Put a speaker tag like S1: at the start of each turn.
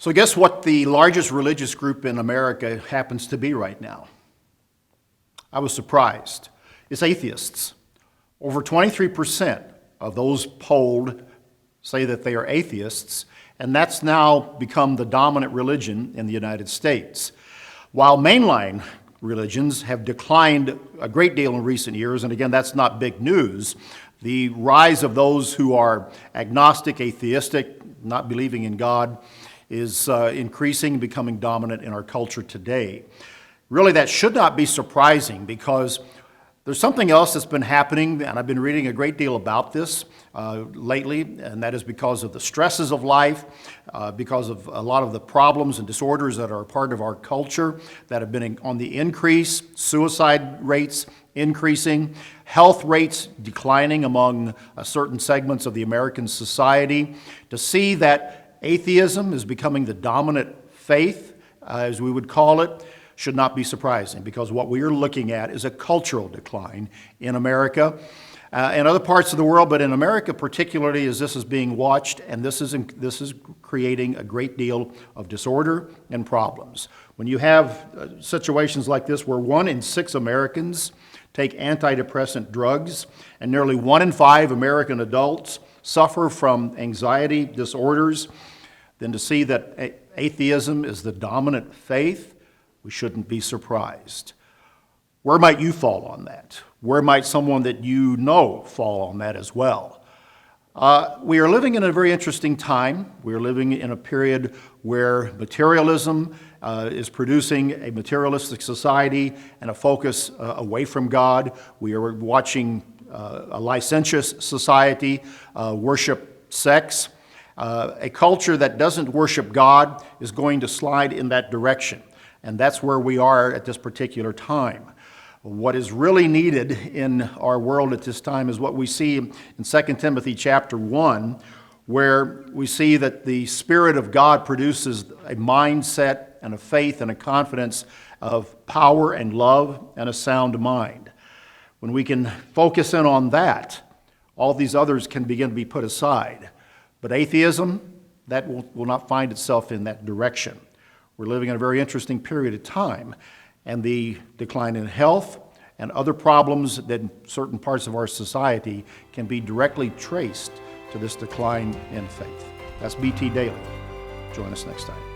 S1: So guess what the largest religious group in America happens to be right now? I was surprised. It's atheists. Over 23% of those polled say that they are atheists, and that's now become the dominant religion in the United States. While mainline religions have declined a great deal in recent years, and again, that's not big news, the rise of those who are agnostic, atheistic, not believing in God, is increasing, becoming dominant in our culture today. Really, that should not be surprising because there's something else that's been happening, and I've been reading a great deal about this lately, and that is because of the stresses of life, because of a lot of the problems and disorders that are a part of our culture that have been on the increase, suicide rates increasing, health rates declining among certain segments of the American society. To see that atheism is becoming the dominant faith, as we would call it, should not be surprising because what we are looking at is a cultural decline in America and other parts of the world, but in America particularly as this is being watched, and this is creating a great deal of disorder and problems. When you have situations like this where 1 in 6 Americans take antidepressant drugs and nearly 1 in 5 American adults suffer from anxiety disorders, then to see that atheism is the dominant faith, we shouldn't be surprised. Where might you fall on that? Where might someone that you know fall on that as well? We are living in a very interesting time. We are living in a period where materialism is producing a materialistic society and a focus away from God. We are watching a licentious society worship sex. A culture that doesn't worship God is going to slide in that direction. And that's where we are at this particular time. What is really needed in our world at this time is what we see in 2 Timothy chapter 1, where we see that the Spirit of God produces a mindset and a faith and a confidence of power and love and a sound mind. When we can focus in on that, all these others can begin to be put aside. But atheism, that will not find itself in that direction. We're living in a very interesting period of time, and the decline in health and other problems that in certain parts of our society can be directly traced to this decline in faith. That's BT Daily. Join us next time.